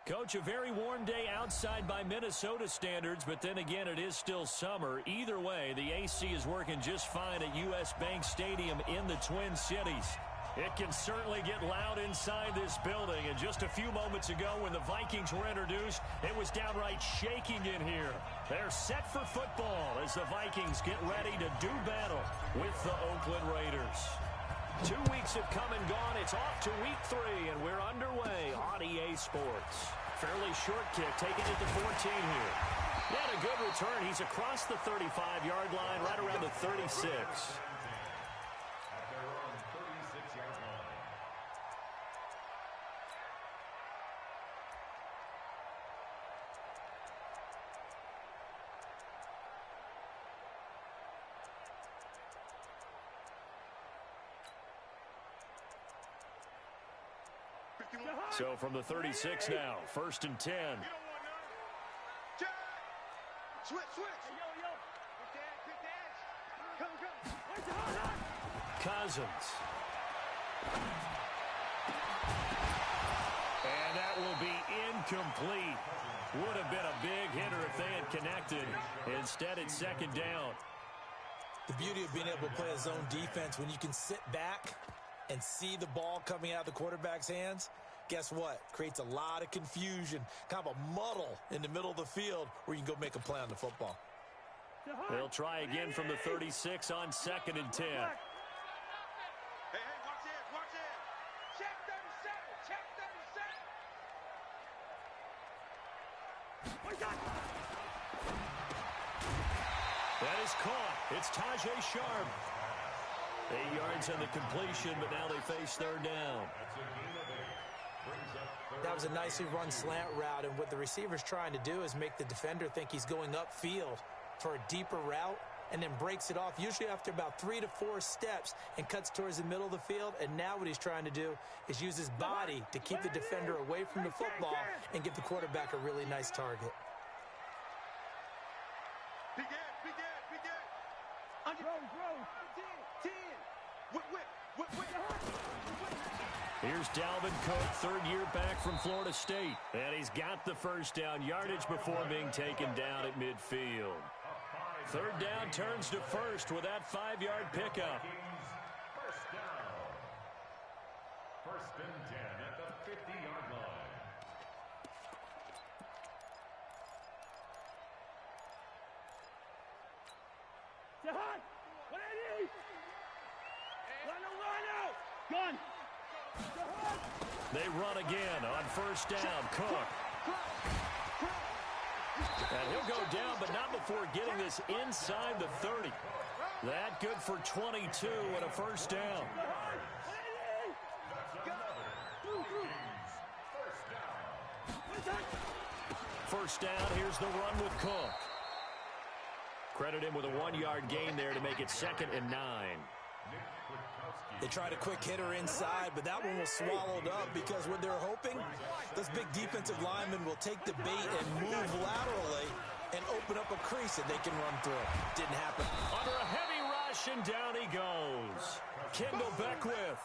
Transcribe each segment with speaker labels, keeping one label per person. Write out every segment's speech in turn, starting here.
Speaker 1: Coach, a very warm day outside by Minnesota standards, but then again, it is still summer. Either way, the AC is working just fine at U.S. Bank Stadium in the Twin Cities. It can certainly get loud inside this building, and just a few moments ago when the Vikings were introduced, it was downright shaking in here. They're set for football as the Vikings get ready to do battle with the Oakland Raiders. 2 weeks have come and gone. It's off to week 3, and we're underway on EA Sports. Fairly short kick, taking it to 14 here. He had a good return. He's across the 35-yard line, right around the 36. So from the 36 now, 1st and 10.
Speaker 2: Switch.
Speaker 1: Cousins. And that will be incomplete. Would have been a big hitter if they had connected. Instead, it's 2nd down.
Speaker 3: The beauty of being able to play a zone defense when you can sit back and see the ball coming out of the quarterback's hands, guess what? Creates a lot of confusion, kind of a muddle in the middle of the field where you can go make a play on the football.
Speaker 1: They'll try again from the 36 on 2nd and 10.
Speaker 2: Hey, watch it. Check 37.
Speaker 1: That is caught. It's Tajay Sharp. 8 yards on the completion, but now they face 3rd down.
Speaker 3: That was a nicely run slant route, and what the receiver's trying to do is make the defender think he's going upfield for a deeper route and then breaks it off, usually after about 3 to 4 steps, and cuts towards the middle of the field. And now what he's trying to do is use his body to keep the defender away from the football and give the quarterback a really nice target.
Speaker 2: Begin. Grow. 10. Whip.
Speaker 1: Here's Dalvin Cook, 3rd year back from Florida State. And he's got the 1st down yardage before being taken down at midfield. 3rd down turns to 1st with that 5-yard pickup.
Speaker 4: 1st down. 1st and 10 at the 50-yard line.
Speaker 5: Jahan, what I need? Run. Gun.
Speaker 1: They run again on 1st down. Cook. And he'll go down, but not before getting this inside the 30. That good for 22 and a 1st down. First down, here's the run with Cook. Credit him with a 1-yard gain there to make it 2nd and 9.
Speaker 3: They tried a quick hitter inside, but that one was swallowed up because what they're hoping, those big defensive linemen will take the bait and move laterally and open up a crease that they can run through. Didn't happen.
Speaker 1: Under a heavy rush, and down he goes. Kendall Beckwith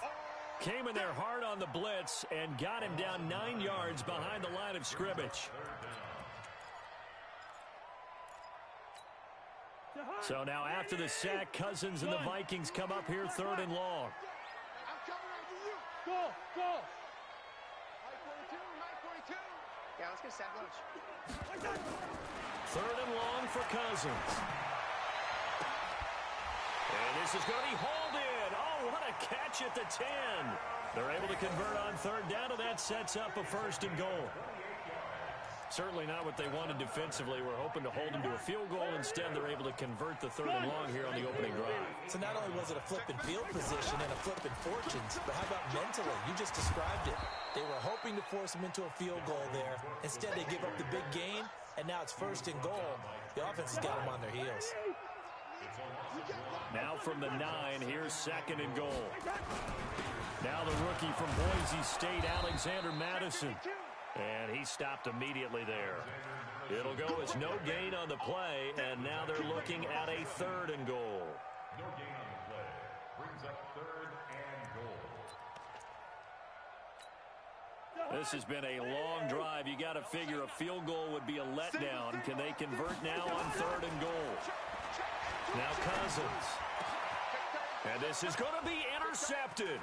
Speaker 1: came in there hard on the blitz and got him down 9 yards behind the line of scrimmage. So now after the sack, Cousins and the Vikings come up here 3rd and long.
Speaker 2: I'm coming over you.
Speaker 5: Go.
Speaker 2: Mike 42. Yeah, let's get sack lunch.
Speaker 1: 3rd and long for Cousins. And this is going to be hauled in. Oh, what a catch at the 10. They're able to convert on 3rd down, and that sets up a 1st and goal. Certainly not what they wanted defensively. We're hoping to hold them to a field goal. Instead, they're able to convert the 3rd and long here on the opening drive.
Speaker 3: So not only was it a flipping field position and a flipping fortunes, but how about mentally? You just described it. They were hoping to force them into a field goal there. Instead, they give up the big gain, and now it's 1st and goal. The offense has got them on their heels.
Speaker 1: Now from the 9, here's 2nd and goal. Now the rookie from Boise State, Alexander Madison. And he stopped immediately there. It'll go as no gain on the play, and now they're looking at a 3rd and goal.
Speaker 4: No gain on the play. Brings up 3rd and goal.
Speaker 1: This has been a long drive. You got to figure a field goal would be a letdown. Can they convert now on 3rd and goal? Now Cousins. And this is going to be intercepted.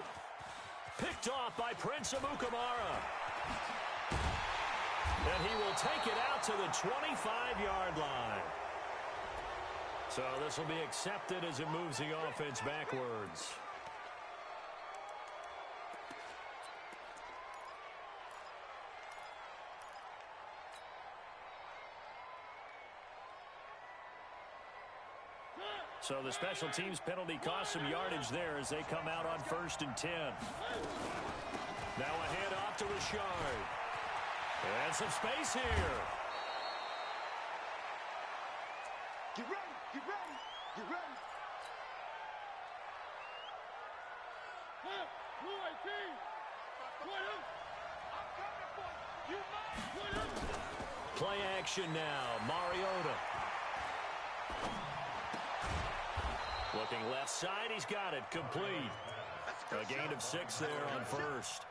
Speaker 1: Picked off by Prince Amukamara. And he will take it out to the 25-yard line. So this will be accepted as it moves the offense backwards. So the special teams penalty cost some yardage there as they come out on 1st and 10. Now a handoff to Richard. And some space here.
Speaker 2: Get ready, get ready, get ready.
Speaker 1: Play action now. Mariota. Looking left side. He's got it. Complete. A gain of 6 there on 1st.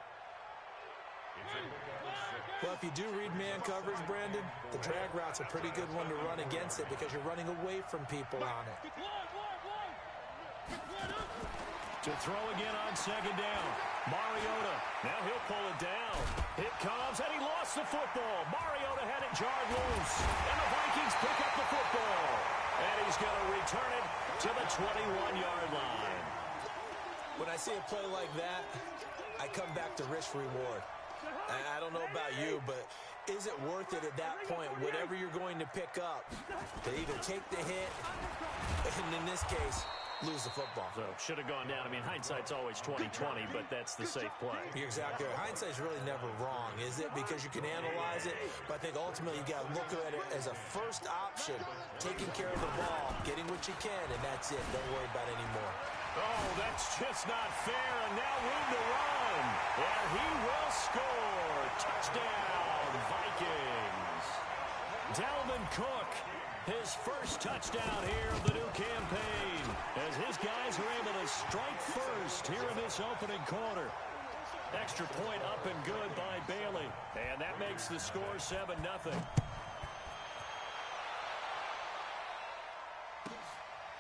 Speaker 3: Well, if you do read man coverage, Brandon, the drag route's a pretty good one to run against it because you're running away from people on it.
Speaker 1: To throw again on 2nd down. Mariota. Now he'll pull it down. It comes, and he lost the football. Mariota had it jarred loose. And the Vikings pick up the football. And he's going to return it to the 21-yard line.
Speaker 3: When I see a play like that, I come back to risk-reward. I don't know about you, but is it worth it at that point, whatever you're going to pick up, to either take the hit, and in this case, lose the football?
Speaker 1: So should have gone down. I mean, hindsight's always 20/20, but that's the safe play.
Speaker 3: You're exactly right. Hindsight's really never wrong, is it? Because you can analyze it, but I think ultimately you got to look at it as a first option, taking care of the ball, getting what you can, and that's it. Don't worry about it anymore.
Speaker 1: Oh, that's just not fair, and now room to run. And he will score. Touchdown, Vikings. Dalvin Cook, his first touchdown here of the new campaign, as his guys are able to strike first here in this opening quarter. Extra point up and good by Bailey, and that makes the score 7-0.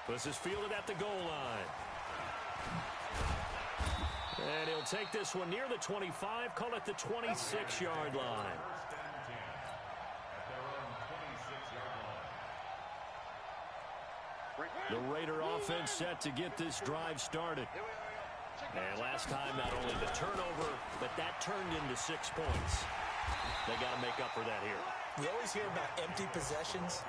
Speaker 1: This is fielded at the goal line. And he'll take this one near the 25, call it the 26-yard line. The Raider offense set to get this drive started. And last time, not only the turnover, but that turned into 6 points. They got to make up for that here.
Speaker 3: We always hear about empty possessions,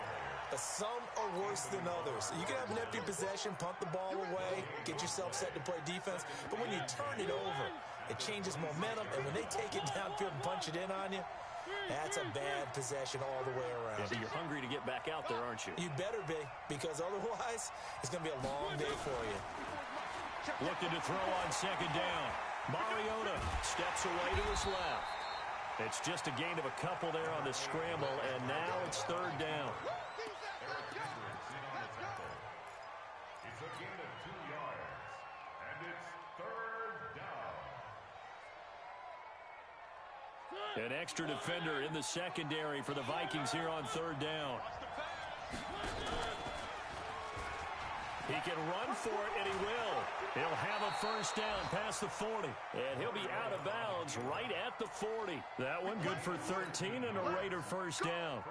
Speaker 3: but some are worse than others. You can have an empty possession, punt the ball away, get yourself set to play defense, but when you turn it over, it changes momentum, and when they take it downfield and punch it in on you, that's a bad possession all the way around.
Speaker 1: Yeah, but you're hungry to get back out there, aren't you?
Speaker 3: You better be, because otherwise, it's going to be a long day for you.
Speaker 1: Looking to throw on 2nd down. Mariota steps away to his left. It's just a gain of a couple there on the scramble, and now it's 3rd down.
Speaker 4: It's a gain of 2 yards, and it's 3rd down.
Speaker 1: An extra defender in the secondary for the Vikings here on 3rd down. He can run for it, and he will. He'll have a 1st down past the 40. And he'll be out of bounds right at the 40. That one good for 13 and a Raider 1st down.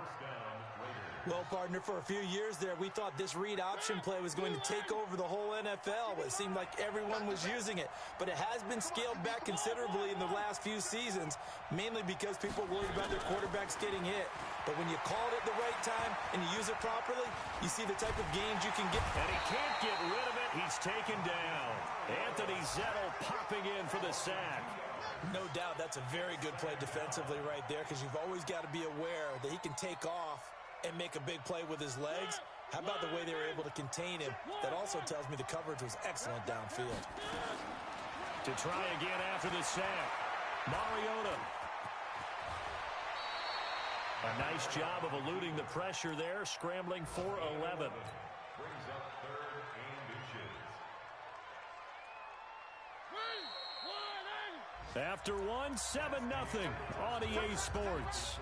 Speaker 3: Well, partner, for a few years there, we thought this read option play was going to take over the whole NFL. It seemed like everyone was using it. But it has been scaled back considerably in the last few seasons, mainly because people are worried about their quarterbacks getting hit. But when you call it at the right time and you use it properly, you see the type of gains you can get.
Speaker 1: And he can't get rid of it. He's taken down. Anthony Zettel popping in for the sack.
Speaker 3: No doubt that's a very good play defensively right there, because you've always got to be aware that he can take off and make a big play with his legs. How about the way they were able to contain him? That also tells me the coverage was excellent downfield.
Speaker 1: To try again after the sack, Mariota. A nice job of eluding the pressure there, scrambling for 11.
Speaker 4: Brings up 3rd and inches.
Speaker 1: After one, 7-0 on EA Sports.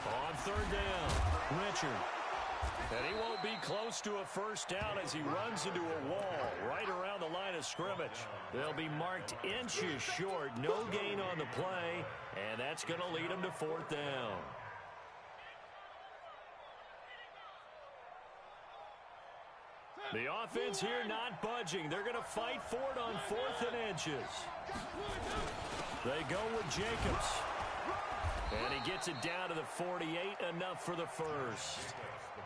Speaker 1: On third down, Richard. And he won't be close to a first down as he runs into a wall right around the line of scrimmage. They'll be marked inches short. No gain on the play, and that's going to lead him to fourth down. The offense here not budging. They're going to fight for it on 4th and inches. They go with Jacobs. And he gets it down to the 48, enough for the first.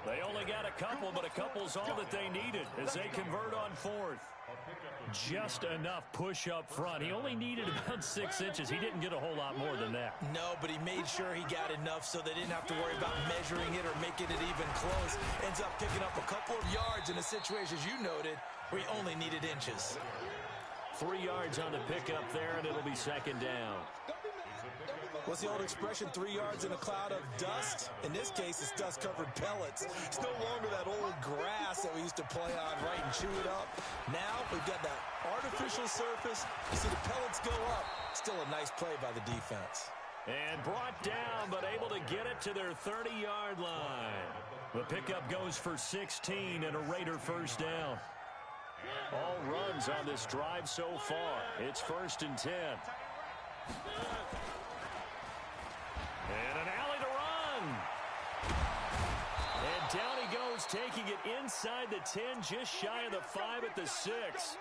Speaker 1: They only got a couple, but a couple's all that they needed as they convert on 4th. Just enough push up front. He only needed about 6 inches. He didn't get a whole lot more than that.
Speaker 3: No, but he made sure he got enough so they didn't have to worry about measuring it or making it even close. Ends up picking up a couple of yards in a situation, as you noted, where he only needed inches.
Speaker 1: 3 yards on the pickup there, and it'll be second down.
Speaker 3: What's the old expression, 3 yards in a cloud of dust? In this case, it's dust-covered pellets. It's no longer that old grass that we used to play on, right, and chew it up. Now we've got that artificial surface. You see the pellets go up. Still a nice play by the defense.
Speaker 1: And brought down, but able to get it to their 30-yard line. The pickup goes for 16 and a Raider first down. All runs on this drive so far. It's 1st and 10. And an alley to run. And down he goes, taking it inside the 10, just shy of the 5 at the 6.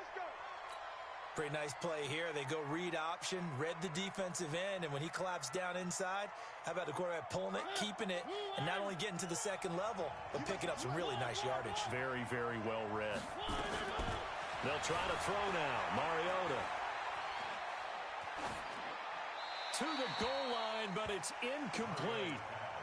Speaker 3: Pretty nice play here. They go read option, read the defensive end, and when he collapsed down inside, how about the quarterback pulling it, keeping it, and not only getting to the second level, but picking up some really nice yardage.
Speaker 1: Very, very well read. They'll try to throw now. Mariota. To the goal line, but it's incomplete.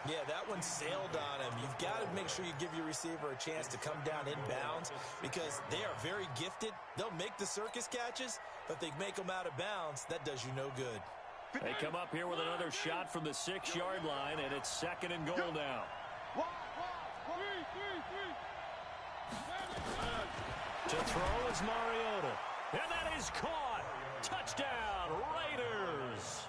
Speaker 3: Yeah, that one sailed on him. You've got to make sure you give your receiver a chance to come down inbounds because they are very gifted. They'll make the circus catches, but if they make them out of bounds, that does you no good.
Speaker 1: They come up here with another shot from the 6-yard line, and it's 2nd and goal now. To throw is Mariota. And that is caught. Touchdown, Raiders.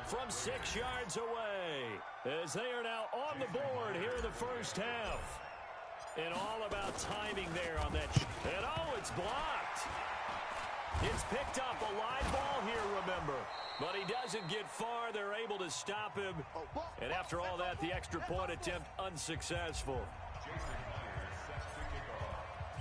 Speaker 1: From 6 yards away, as they are now on the board here in the first half. And all about timing there on that. And oh, it's blocked. It's picked up a live ball here, remember. But he doesn't get far. They're able to stop him. And after all that, the extra point attempt unsuccessful.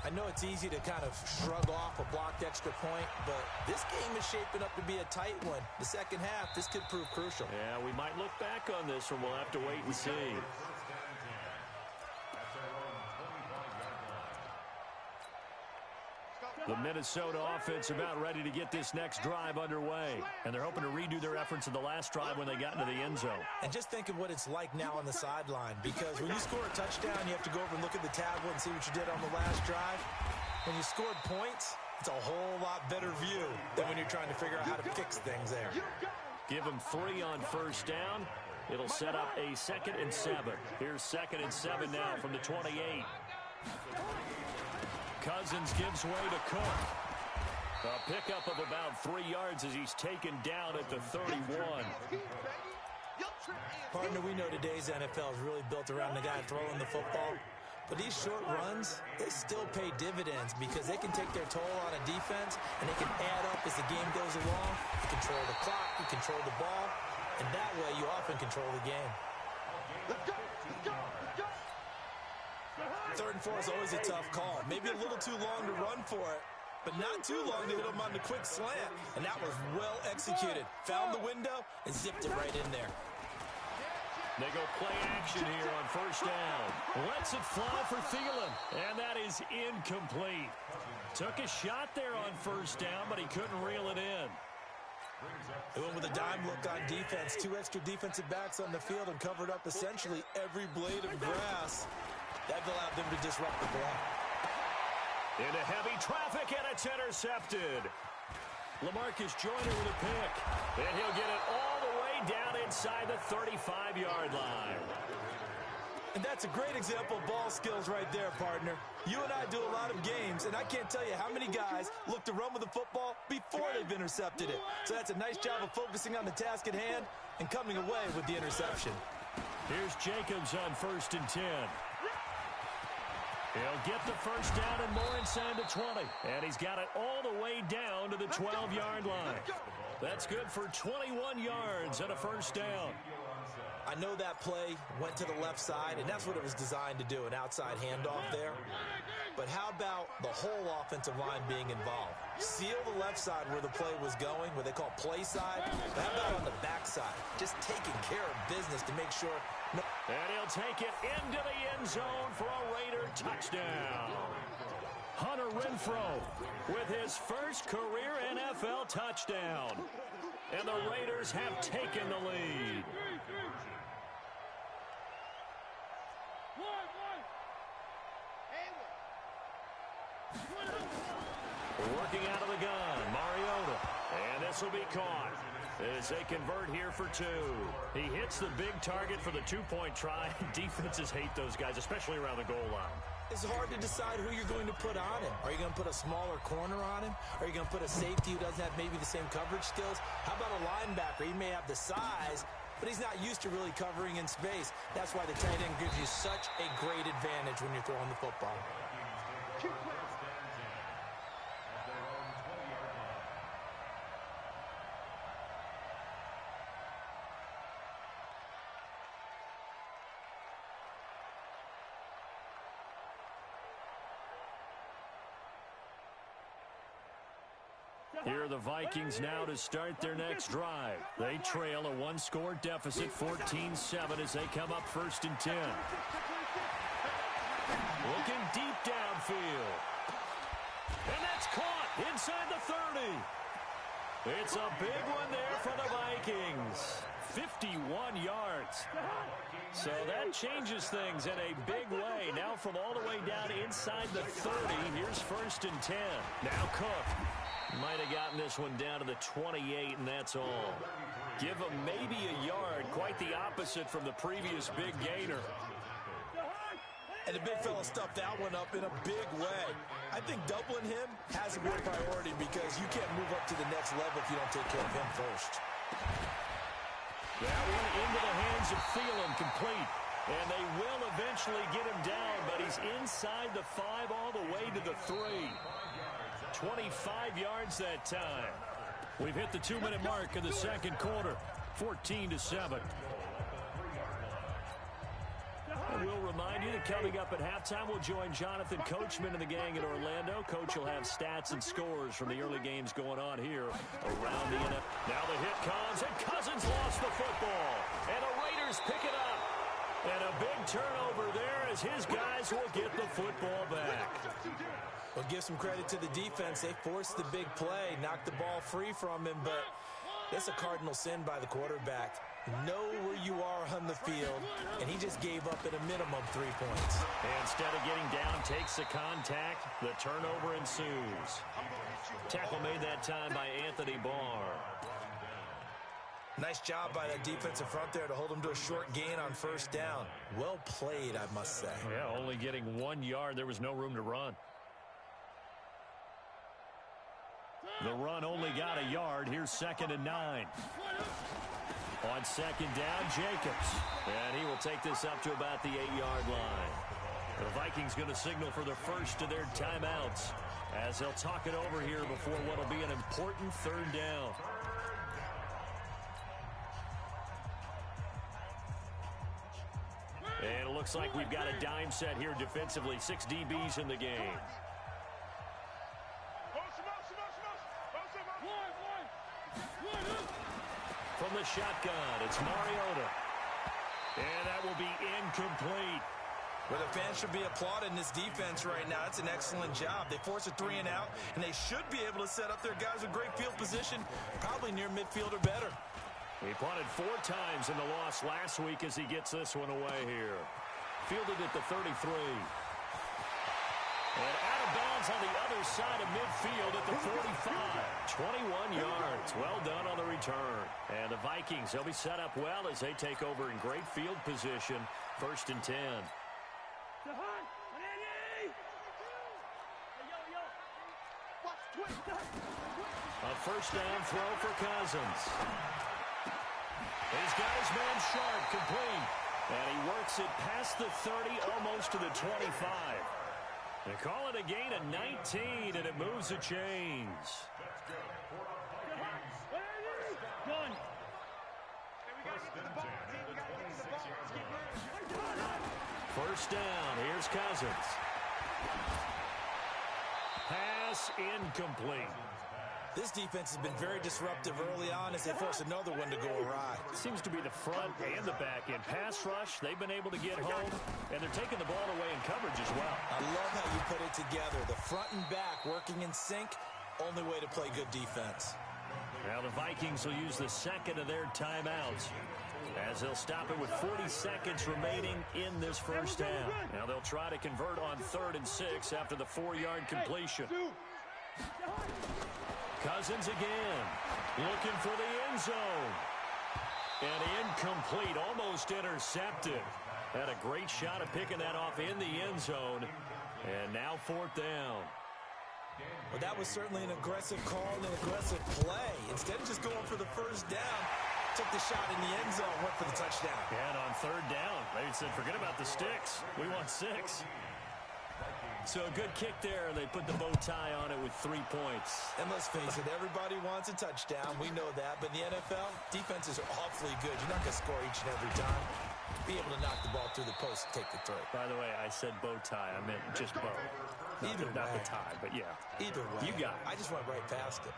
Speaker 3: I know it's easy to kind of shrug off a blocked extra point, but this game is shaping up to be a tight one. The second half, this could prove crucial.
Speaker 1: Yeah, we might look back on this one. We'll have to wait and see. The Minnesota offense about ready to get this next drive underway. And they're hoping to redo their efforts in the last drive when they got into the end zone.
Speaker 3: And just think of what it's like now on the sideline. Because when you score a touchdown, you have to go over and look at the tablet and see what you did on the last drive. When you scored points, it's a whole lot better view than when you're trying to figure out how to fix things there.
Speaker 1: Give them 3 on first down. It'll set up a 2nd and 7. Here's 2nd and 7 now from the 28. Cousins gives way to Cook. A pickup of about 3 yards as he's taken down at the 31.
Speaker 3: Partner, we know today's NFL is really built around the guy throwing the football. But these short runs, they still pay dividends because they can take their toll on a defense and they can add up as the game goes along. You control the clock, you control the ball, and that way you often control the game.
Speaker 2: Let's go! Let's go! Let's go!
Speaker 3: 3rd and 4 is always a tough call. Maybe a little too long to run for it, but not too long to hit him on the quick slant. And that was well executed. Found the window and zipped it right in there.
Speaker 1: They go play action here on first down. Lets it fly for Thielen, and that is incomplete. Took a shot there on first down, but he couldn't reel it in.
Speaker 3: They went with a dime look on defense. 2 extra defensive backs on the field and covered up essentially every blade of grass. That allowed them to disrupt the play.
Speaker 1: Into heavy traffic, and it's intercepted. LaMarcus Joyner with a pick. And he'll get it all the way down inside the 35-yard line.
Speaker 3: And that's a great example of ball skills right there, partner. You and I do a lot of games, and I can't tell you how many guys look to run with the football before they've intercepted it. So that's a nice job of focusing on the task at hand and coming away with the interception.
Speaker 1: Here's Jacobs on 1st and 10. He'll get the first down and more inside the 20. And he's got it all the way down to the 12-yard line. That's good for 21 yards and a first down.
Speaker 3: I know that play went to the left side, and that's what it was designed to do, an outside handoff there. But how about the whole offensive line being involved? Seal the left side where the play was going, what they call play side. But how about on the back side? Just taking care of business to make sure.
Speaker 1: And he'll take it into the end zone for a Raider touchdown. Hunter Renfrow with his first career NFL touchdown. And the Raiders have taken the lead. Working out of the gun, Mariota. And this will be caught as they convert here for 2. He hits the big target for the 2-point try. Defenses hate those guys, especially around the goal line.
Speaker 3: It's hard to decide who you're going to put on him. Are you going to put a smaller corner on him? Are you going to put a safety who doesn't have maybe the same coverage skills? How about a linebacker? He may have the size, but he's not used to really covering in space. That's why the tight end gives you such a great advantage when you're throwing the football.
Speaker 1: Here are the Vikings now to start their next drive. They trail a 1-score deficit, 14-7, as they come up 1st and 10. Looking deep downfield. And that's caught inside the 30. It's a big one there for the Vikings. 51 yards. So that changes things in a big way. Now from all the way down inside the 30, here's 1st and 10. Now Cook. Might have gotten this one down to the 28, and that's all. Give him maybe a yard. Quite the opposite from the previous big gainer.
Speaker 3: And the big fella stuffed that one up in a big way. I think doubling him has to be a priority because you can't move up to the next level if you don't take care of him first.
Speaker 1: That one into the hands of Thielen, complete. And they will eventually get him down, but he's inside the 5 all the way to the 3. 25 yards that time. We've hit the 2-minute mark in the second quarter. 14-7. And we'll remind you that coming up at halftime, we'll join Jonathan Coachman and the gang in Orlando. Coach will have stats and scores from the early games going on here around the NFL. Now the hit comes, and Cousins lost the football. And the Raiders pick it up. And a big turnover there as his guys will get the football back.
Speaker 3: Well, give some credit to the defense. They forced the big play, knocked the ball free from him, but that's a cardinal sin by the quarterback. Know where you are on the field, and he just gave up at a minimum 3 points.
Speaker 1: And instead of getting down, takes the contact. The turnover ensues. Tackle made that time by Anthony Barr.
Speaker 3: Nice job by that defensive front there to hold him to a short gain on 1st down. Well played, I must say.
Speaker 1: Yeah, only getting 1 yard. There was no room to run. The run only got a yard. Here's 2nd and 9. On 2nd down, Jacobs. And he will take this up to about the 8-yard line. The Vikings going to signal for the first of their timeouts as they'll talk it over here before what will be an important 3rd down. And it looks like we've got a dime set here defensively. 6 DBs in the game. From the shotgun, it's Mariota. And that will be incomplete.
Speaker 3: Well, the fans should be applauding this defense right now. It's an excellent job. They force a 3 and out, and they should be able to set up their guys with great field position, probably near midfield or better.
Speaker 1: He punted 4 times in the loss last week as he gets this one away here. Fielded at the 33. And out of bounds on the other side of midfield at the 45. 21 yards. Well done on the return. And the Vikings, they'll be set up well as they take over in great field position First and 10.
Speaker 5: To Hunt. 180. Hey, yo.
Speaker 2: Watch twist.
Speaker 1: A first down throw for Cousins. He's got his man Sharp complete. And he works it past the 30, almost to the 25. They call it a gain of 19, and it moves the chains.
Speaker 5: Done.
Speaker 1: First down, here's Cousins. Pass incomplete.
Speaker 3: This defense has been very disruptive early on as they force another one to go awry.
Speaker 1: Seems to be the front and the back end. Pass rush, they've been able to get home, and they're taking the ball away in coverage as well.
Speaker 3: I love how you put it together. The front and back working in sync, only way to play good defense.
Speaker 1: Now the Vikings will use the second of their timeouts as they'll stop it with 40 seconds remaining in this first half. Now they'll try to convert on 3rd and 6 after the 4-yard completion. Cousins again, looking for the end zone. And incomplete, almost intercepted. Had a great shot at picking that off in the end zone. And now 4th down.
Speaker 3: Well, that was certainly an aggressive call and an aggressive play. Instead of just going for the first down, took the shot in the end zone, went for the touchdown.
Speaker 1: And on 3rd down, they said, forget about the sticks. We want 6. So a good kick there. They put the bow tie on it with 3 points.
Speaker 3: And let's face it, everybody wants a touchdown. We know that. But in the NFL, defenses are awfully good. You're not going to score each and every time. Be able to knock the ball through the post and take the throw.
Speaker 1: By the way, I said bow tie. I meant just bow. Not the tie, but yeah.
Speaker 3: Either way.
Speaker 1: You got it.
Speaker 3: I just went right past it.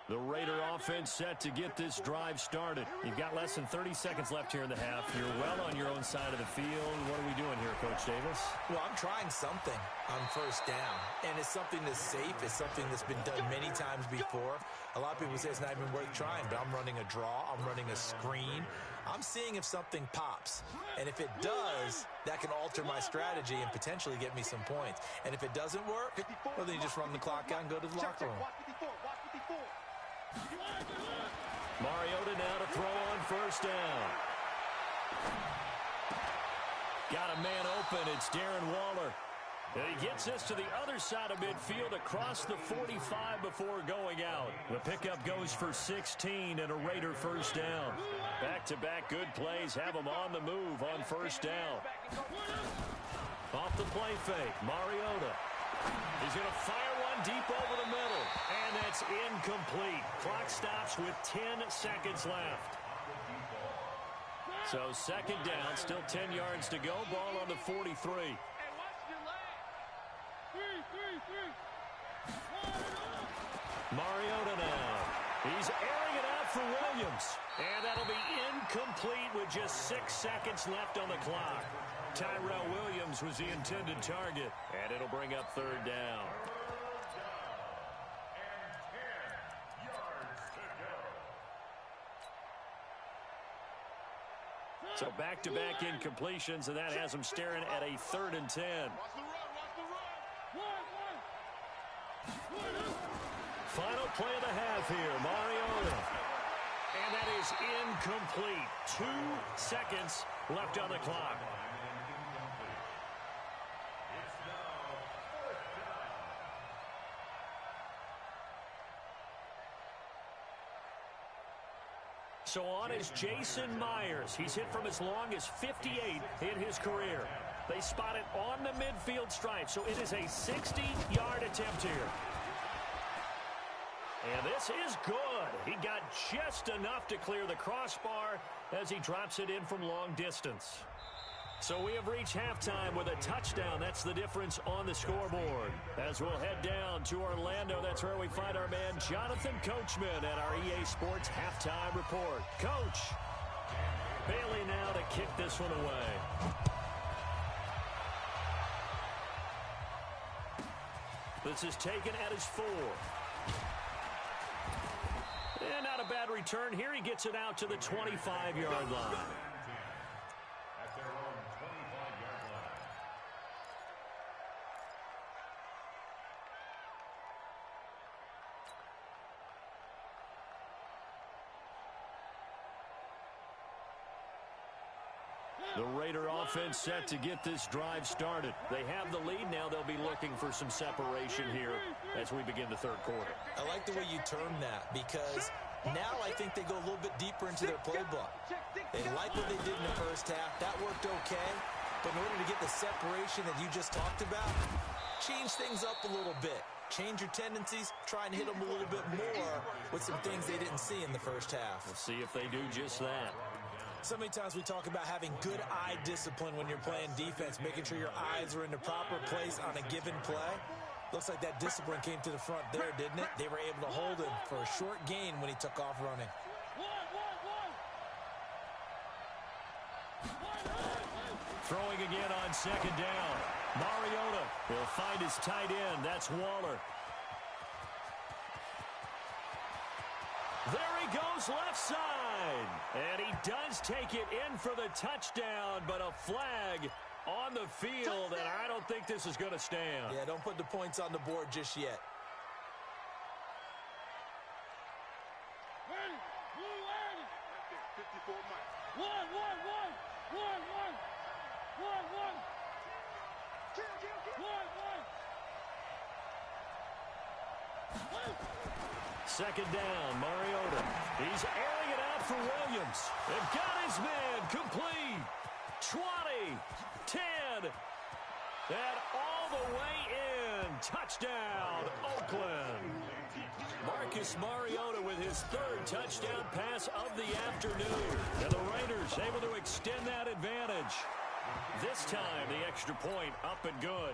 Speaker 1: The Raider offense set to get this drive started. You've got less than 30 seconds left here in the half. You're well on your own side of the field. What are we doing here, Coach Davis?
Speaker 3: Well, I'm trying something on first down. And it's something that's safe. It's something that's been done many times before. A lot of people say it's not even worth trying, but I'm running a draw. I'm running a screen. I'm seeing if something pops. And if it does, that can alter my strategy and potentially get me some points. And if it doesn't work, well, then you just run the clock out and go to the locker room.
Speaker 1: Mariota now to throw on first down. Got a man open. It's Darren Waller. And he gets this to the other side of midfield across the 45 before going out. The pickup goes for 16 and a Raider first down. Back-to-back good plays have him on the move on first down. Off the play fake, Mariota. He's going to fire one deep over the middle. And that's incomplete. Clock stops with 10 seconds left. So 2nd down, still 10 yards to go. Ball on the 43. Mariota now. He's airing it out for Williams. And that'll be incomplete with just 6 seconds left on the clock. Tyrell Williams was the intended target. And it'll bring up 3rd down. So back-to-back incompletions, and that has him staring at a 3rd and 10. Final play of the half here, Mariota. And that is incomplete. 2 seconds left on the clock. So on is Jason Myers. He's hit from as long as 58 in his career. They spot it on the midfield stripe, so it is a 60-yard attempt here. And this is good. He got just enough to clear the crossbar as he drops it in from long distance. So we have reached halftime with a touchdown. That's the difference on the scoreboard. As we'll head down to Orlando, that's where we find our man Jonathan Coachman at our EA Sports Halftime Report. Coach, Bailey now to kick this one away. This is taken at his 4. And not a bad return here. He gets it out to the 25-yard line. The Raider offense set to get this drive started. They have the lead. Now they'll be looking for some separation here as we begin the third quarter.
Speaker 3: I like the way you term that because now I think they go a little bit deeper into their playbook. They like what they did in the first half. That worked okay. But in order to get the separation that you just talked about, change things up a little bit. Change your tendencies, try and hit them a little bit more with some things they didn't see in the first half.
Speaker 1: We'll see if they do just that.
Speaker 3: So many times we talk about having good eye discipline when you're playing defense, making sure your eyes are in the proper place on a given play. Looks like that discipline came to the front there, didn't it? They were able to hold him for a short gain when he took off running.
Speaker 1: Throwing again on second down. Mariota will find his tight end. That's Waller. There he goes left side. And he does take it in for the touchdown, but a flag on the field, and I don't think this is going to stand.
Speaker 3: Yeah, don't put the points on the board just yet.
Speaker 2: Ready, blue ready. 54 Mike. One. Kill.
Speaker 1: Second down, Mariota. He's airing it out for Williams. They've got his man complete. 20, 10, and all the way in. Touchdown, Oakland. Marcus Mariota with his third touchdown pass of the afternoon. And the Raiders able to extend that advantage. This time, the extra point up and good.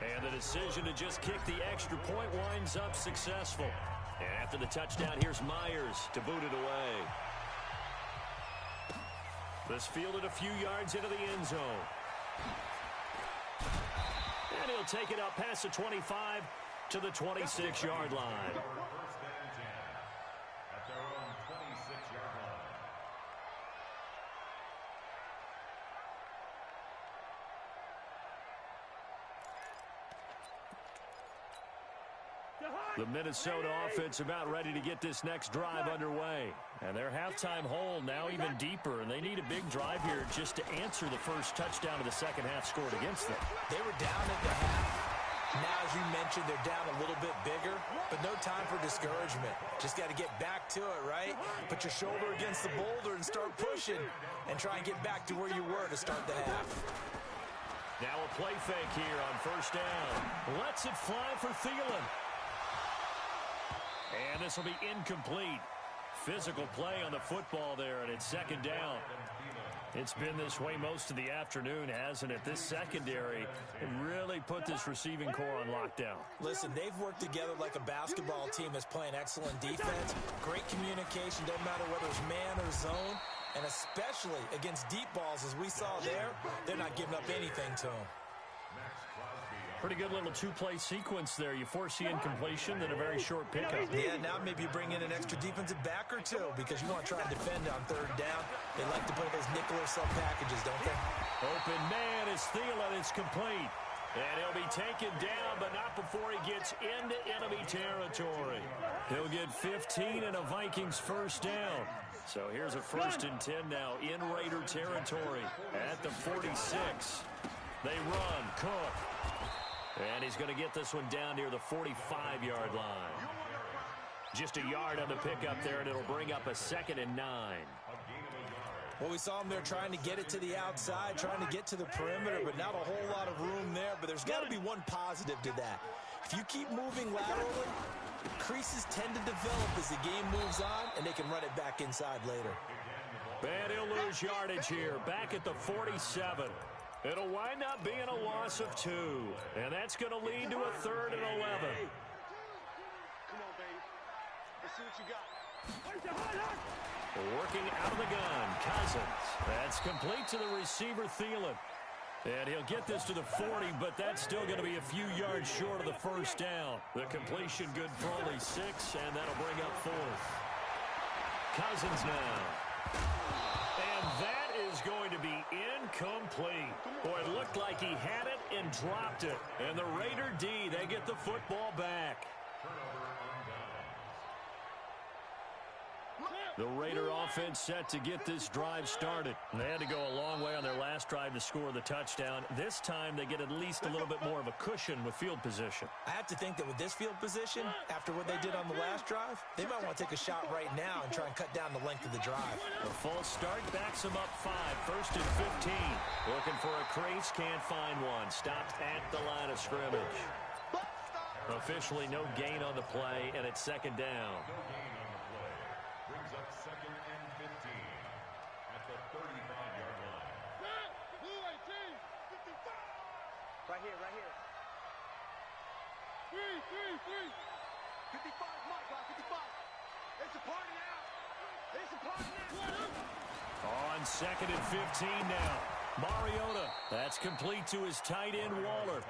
Speaker 1: And the decision to just kick the extra point winds up successful. And after the touchdown, here's Myers to boot it away. This fielded a few yards into the end zone. And he'll take it up past the 25 to the 26-yard line.
Speaker 4: First and 10 at their own 26-yard line.
Speaker 1: The Minnesota offense about ready to get this next drive underway. And their halftime hole now even deeper, and they need a big drive here just to answer the first touchdown of the second half scored against them.
Speaker 3: They were down at the half. Now, as you mentioned, they're down a little bit bigger, but no time for discouragement. Just got to get back to it, right? Put your shoulder against the boulder and start pushing and try and get back to where you were to start the half.
Speaker 1: Now a play fake here on first down. Lets it fly for Thielen. And this will be incomplete. Physical play on the football there, and it's second down. It's been this way most of the afternoon, hasn't it? This secondary really put this receiving core on lockdown.
Speaker 3: Listen, they've worked together like a basketball team that's playing excellent defense. Great communication, doesn't matter whether it's man or zone. And especially against deep balls, as we saw there, they're not giving up anything to them.
Speaker 1: Pretty good little two-play sequence there. You force the incompletion, then a very short pickup.
Speaker 3: Yeah, now maybe you bring in an extra defensive back or two because you want to try and defend on third down. They like to play those nickel or sub packages, don't they?
Speaker 1: Open man is Thielen. It's complete. And he'll be taken down, but not before he gets into enemy territory. He'll get 15 and a Vikings first down. So here's a 1st and 10 now in Raider territory at the 46. They run. Cook. And he's going to get this one down near the 45-yard line. Just a yard on the pickup there, and it'll bring up a 2nd and 9.
Speaker 3: Well, we saw him there trying to get it to the outside, trying to get to the perimeter, but not a whole lot of room there. But there's got to be one positive to that. If you keep moving laterally, creases tend to develop as the game moves on, and they can run it back inside later.
Speaker 1: And he'll lose yardage here, back at the 47. It'll wind up being a loss of 2. And that's going to lead to a 3rd and 11.
Speaker 2: Come on, babe. Let's see what you got.
Speaker 1: Working out of the gun, Cousins. That's complete to the receiver, Thielen. And he'll get this to the 40, but that's still going to be a few yards short of the first down. The completion good for only 6, and that'll bring up 4th. Cousins now. And that is going to be incomplete. Boy, it looked like he had it and dropped it. And the Raider D, they get the football back.
Speaker 4: Turnover on downs.
Speaker 1: The Raider offense set to get this drive started. They had to go a long way on their last drive to score the touchdown. This time they get at least a little bit more of a cushion with field position.
Speaker 3: I have to think that with this field position, after what they did on the last drive, they might want to take a shot right now and try and cut down the length of the drive.
Speaker 1: A false start backs them up 5. First and 15. Looking for a crease, can't find one. Stopped at the line of scrimmage. Officially no gain on the play, and it's second down.
Speaker 4: No gain on the play. Brings up second and 15 at the 35-yard line.
Speaker 2: Right here, right here. 55, my God, 55. It's a party now. It's a party now.
Speaker 1: On second and 15 now. Mariota. That's complete to his tight end, Waller.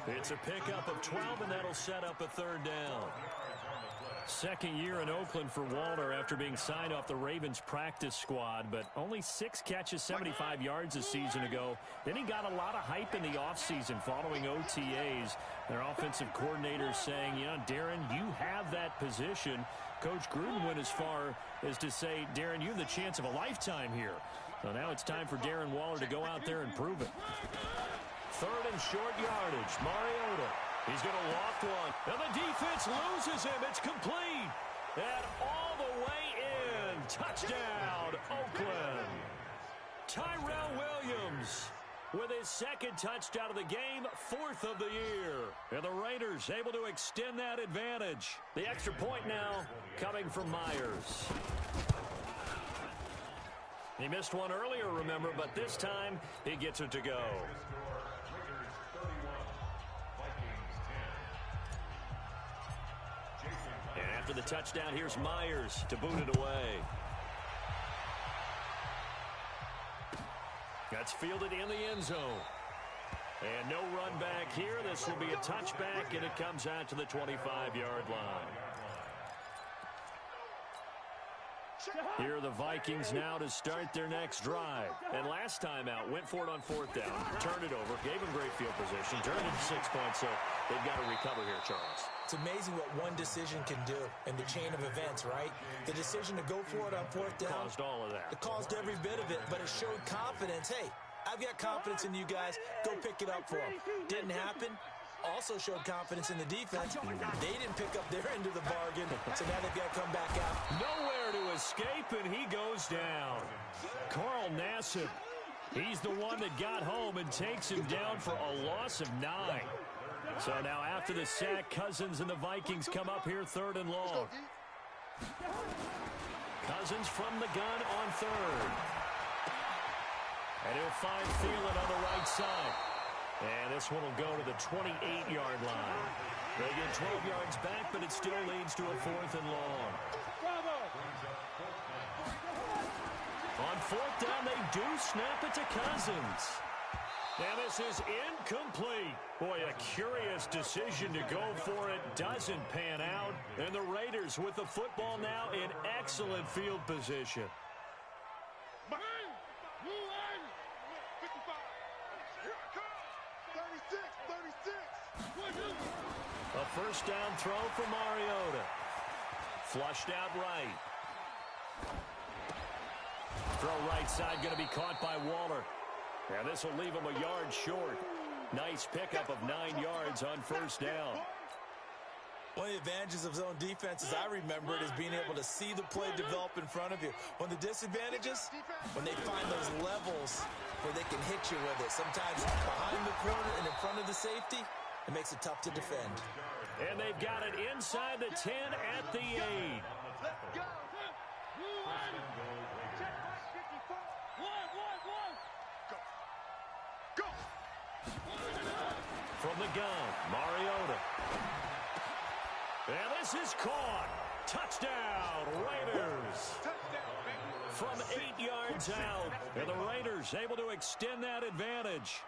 Speaker 1: It's a pickup of 12, and that'll set up a third down. Second year in Oakland for Waller after being signed off the Ravens practice squad, but only 6 catches, 75 yards a season ago. Then he got a lot of hype in the offseason following OTAs. Their offensive coordinator saying, you know, Darren, you have that position. Coach Gruden went as far as to say, Darren, you have the chance of a lifetime here. So now it's time for Darren Waller to go out there and prove it. Third and short yardage. Mariota. He's going to loft one. And the defense loses him. It's complete. And all the way in. Touchdown, Oakland. Tyrell Williams with his second touchdown of the game, 4th of the year. And the Raiders able to extend that advantage. The extra point now coming from Myers. He missed one earlier, remember, but this time he gets it to go. And after the touchdown, here's Myers to boot it away. That's fielded in the end zone. And no run back here. This will be a touchback, and it comes out to the 25-yard line. Here are the Vikings now to start their next drive. And last time out, went for it on 4th down, turned it over, gave them great field position, turned it to 6 points, so they've got to recover here, Charles.
Speaker 3: It's amazing what one decision can do in the chain of events, right? The decision to go for it on 4th down.
Speaker 1: Caused all of that.
Speaker 3: It caused every bit of it, but it showed confidence. Hey, I've got confidence in you guys. Go pick it up for them. Didn't happen. Also showed confidence in the defense. They didn't pick up their end of the bargain, so now they've got to come back out.
Speaker 1: Nowhere to escape, and he goes down. Carl Nassib, he's the one that got home and takes him down for a loss of 9. So now after the sack, Cousins and the Vikings come up here 3rd and long. Cousins from the gun on 3rd. And he'll find Thielen on the right side. And this one will go to the 28-yard line. They get 12 yards back, but it still leads to a 4th and long. On 4th down, they do snap it to Cousins. And this is incomplete. Boy, a curious decision to go for it. Doesn't pan out. And the Raiders with the football now in excellent field position.
Speaker 2: Behind! Blue line! 55! Here I come! 36!
Speaker 1: A first down throw for Mariota. Flushed out right. Throw right side going to be caught by Waller. And this will leave him a yard short. Nice pickup of 9 yards on first down.
Speaker 3: One of the advantages of zone defense, as I remember it, is being able to see the play develop in front of you. One of the disadvantages, when they find those levels where they can hit you with it. Sometimes behind the corner and in front of the safety, it makes it tough to defend.
Speaker 1: And they've got it inside the 10 at the 8.
Speaker 2: Let's go! Blue line! Check 54! One! Go! Go!
Speaker 1: From the gun, Mariota. And this is caught. Touchdown, Raiders. From 8 yards out. And the Raiders able to extend that advantage.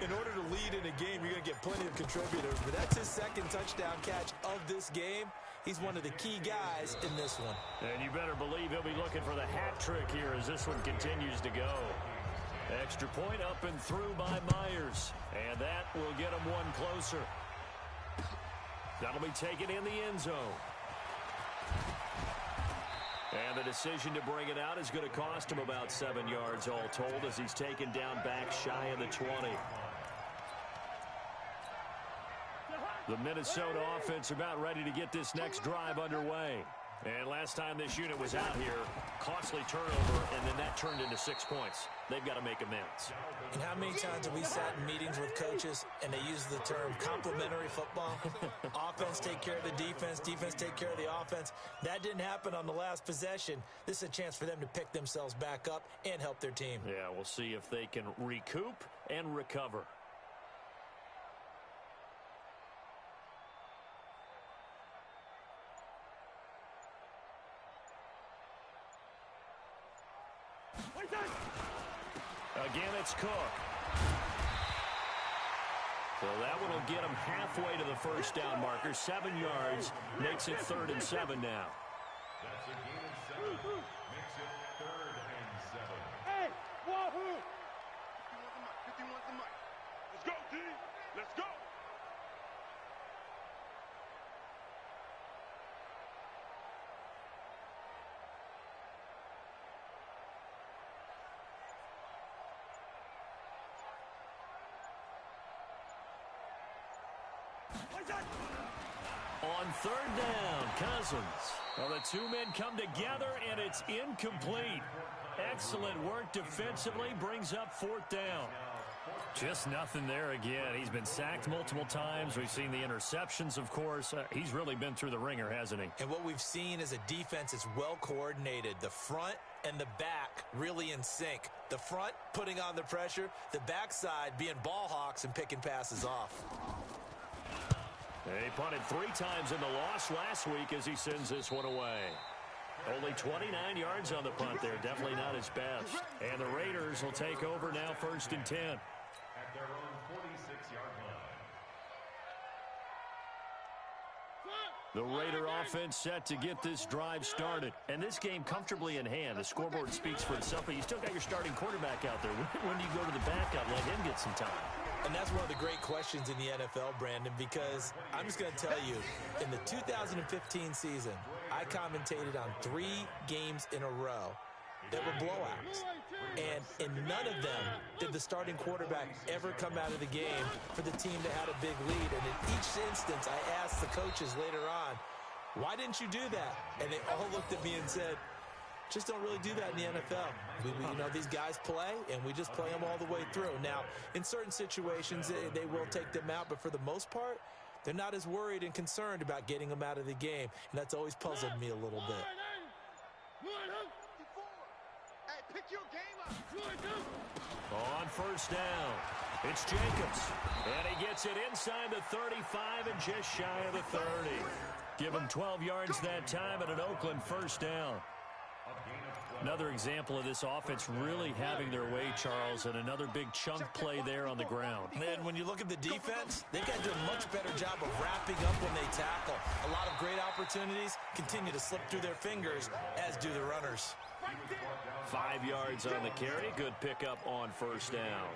Speaker 3: In order to lead in a game, you're going to get plenty of contributors. But that's his second touchdown catch of this game. He's one of the key guys in this one.
Speaker 1: And you better believe he'll be looking for the hat trick here as this one continues to go. Extra point up and through by Myers. And that will get him one closer. That'll be taken in the end zone. And the decision to bring it out is going to cost him about 7 yards all told as he's taken down back shy of the 20. The Minnesota offense about ready to get this next drive underway. And last time this unit was out here, costly turnover, and then that turned into 6 points. They've got to make amends.
Speaker 3: And how many times have we sat in meetings with coaches and they use the term complementary football? Offense take care of the defense, defense take care of the offense. That didn't happen on the last possession. This is a chance for them to pick themselves back up and help their team.
Speaker 1: Yeah, we'll see if they can recoup and recover. Again, it's Cook. So that one will get him halfway to the first down marker. 7 yards makes it 3rd and 7 now.
Speaker 4: That's a gain of 7. Makes it 3rd and 7.
Speaker 5: Hey, wahoo!
Speaker 2: 51's the mic. Let's go, D. Let's go.
Speaker 1: On 3rd down, Cousins. Well, the two men come together, and it's incomplete. Excellent work defensively, brings up 4th down. Just nothing there again. He's been sacked multiple times. We've seen the interceptions, of course. He's really been through the ringer, hasn't he?
Speaker 3: And what we've seen is a defense is well coordinated. The front and the back really in sync. The front putting on the pressure, the backside being ball hawks and picking passes off.
Speaker 1: He punted 3 times in the loss last week as he sends this one away. Only 29 yards on the punt there. Definitely not his best. And the Raiders will take over now 1st and 10.
Speaker 4: At their own 46-yard line.
Speaker 1: The Raider offense set to get this drive started. And this game comfortably in hand. The scoreboard speaks for itself, but you still got your starting quarterback out there. When do you go to the backup, let him get some time?
Speaker 3: And that's one of the great questions in the NFL, Brandon, because I'm just going to tell you, in the 2015 season, I commentated on 3 games in a row that were blowouts. And in none of them did the starting quarterback ever come out of the game for the team that had a big lead. And in each instance, I asked the coaches later on, why didn't you do that? And they all looked at me and said, just don't really do that in the NFL. You know, these guys play, and we just play them all the way through. Now, in certain situations, they will take them out, but for the most part, they're not as worried and concerned about getting them out of the game, and that's always puzzled me a little bit.
Speaker 2: Hey, pick your game up.
Speaker 1: On 1st down, it's Jacobs. And he gets it inside the 35 and just shy of the 30. Give him 12 yards that time and an Oakland 1st down. Another example of this offense really having their way, Charles, and another big chunk play there on the ground.
Speaker 3: And when you look at the defense, they've got to do a much better job of wrapping up when they tackle. A lot of great opportunities continue to slip through their fingers, as do the runners.
Speaker 1: 5 yards on the carry. Good pickup on 1st down.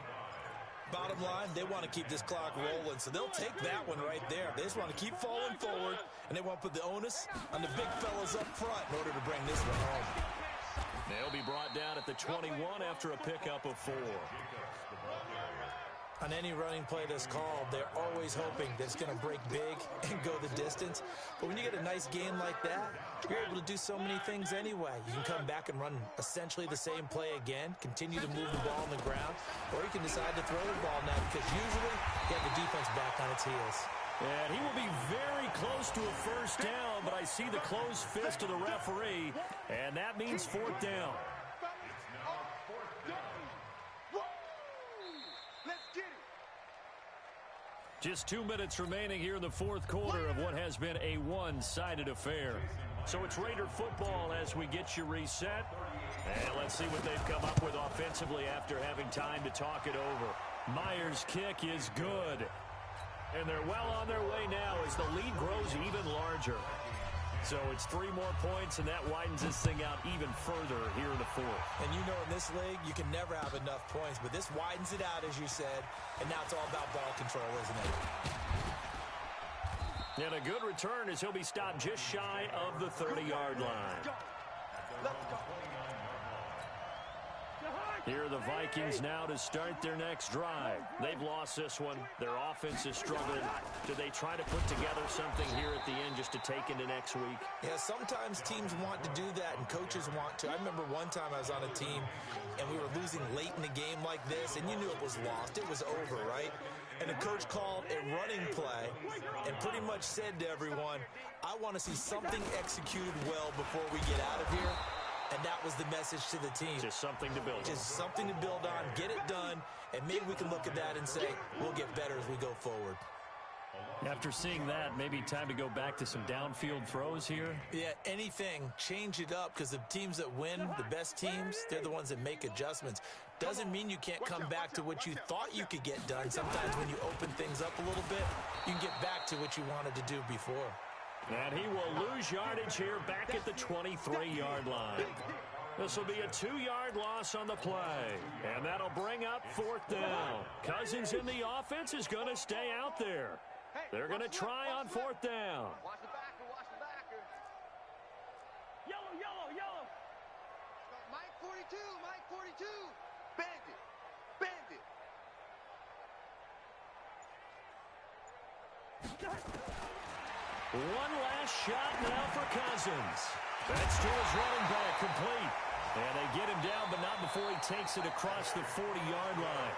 Speaker 3: Bottom line, they want to keep this clock rolling, so they'll take that one right there. They just want to keep falling forward, and they want to put the onus on the big fellas up front in order to bring this one home.
Speaker 1: They'll be brought down at the 21 after a pickup of 4.
Speaker 3: On any running play that's called, they're always hoping that it's going to break big and go the distance. But when you get a nice game like that, you're able to do so many things anyway. You can come back and run essentially the same play again, continue to move the ball on the ground, or you can decide to throw the ball now because usually you have the defense back on its heels.
Speaker 1: And he will be very close to a 1st down, but I see the closed fist of the referee, and that means 4th down. Just 2 minutes remaining here in the 4th quarter of what has been a one-sided affair. So it's Raider football as we get you reset. And let's see what they've come up with offensively after having time to talk it over. Myers' kick is good. And they're well on their way now as the lead grows even larger. So it's 3 more points, and that widens this thing out even further here in the 4th.
Speaker 3: And you know in this league, you can never have enough points, but this widens it out, as you said, and now it's all about ball control, isn't it?
Speaker 1: And a good return as he'll be stopped just shy of the 30-yard line.
Speaker 2: Let's go.
Speaker 1: Here are the Vikings now to start their next drive. They've lost this one. Their offense is struggling. Do they try to put together something here at the end just to take into next week?
Speaker 3: Yeah, sometimes teams want to do that and coaches want to. I remember one time I was on a team and we were losing late in the game like this, and you knew it was lost. It was over, right? And the coach called a running play and pretty much said to everyone, I want to see something executed well before we get out of here. And that was the message to the team.
Speaker 1: Just something to build on.
Speaker 3: Just something to build on, get it done, and maybe we can look at that and say, we'll get better as we go forward.
Speaker 1: After seeing that, maybe time to go back to some downfield throws here?
Speaker 3: Yeah, anything. Change it up, because the teams that win, the best teams, they're the ones that make adjustments. Doesn't mean you can't come back to what you thought you could get done. Sometimes when you open things up a little bit, you can get back to what you wanted to do before.
Speaker 1: And he will lose yardage here back at the 23-yard line. This will be a 2-yard loss on the play. And that'll bring up 4th down. Cousins in the offense is going to stay out there. They're going to try on 4th down.
Speaker 2: Watch the backer, watch the backer.
Speaker 5: Yellow, yellow, yellow.
Speaker 2: Mike 42, Mike 42. Bend it, bend it.
Speaker 1: One last shot now for Cousins. That's to his running back, complete. And they get him down, but not before he takes it across the 40-yard line.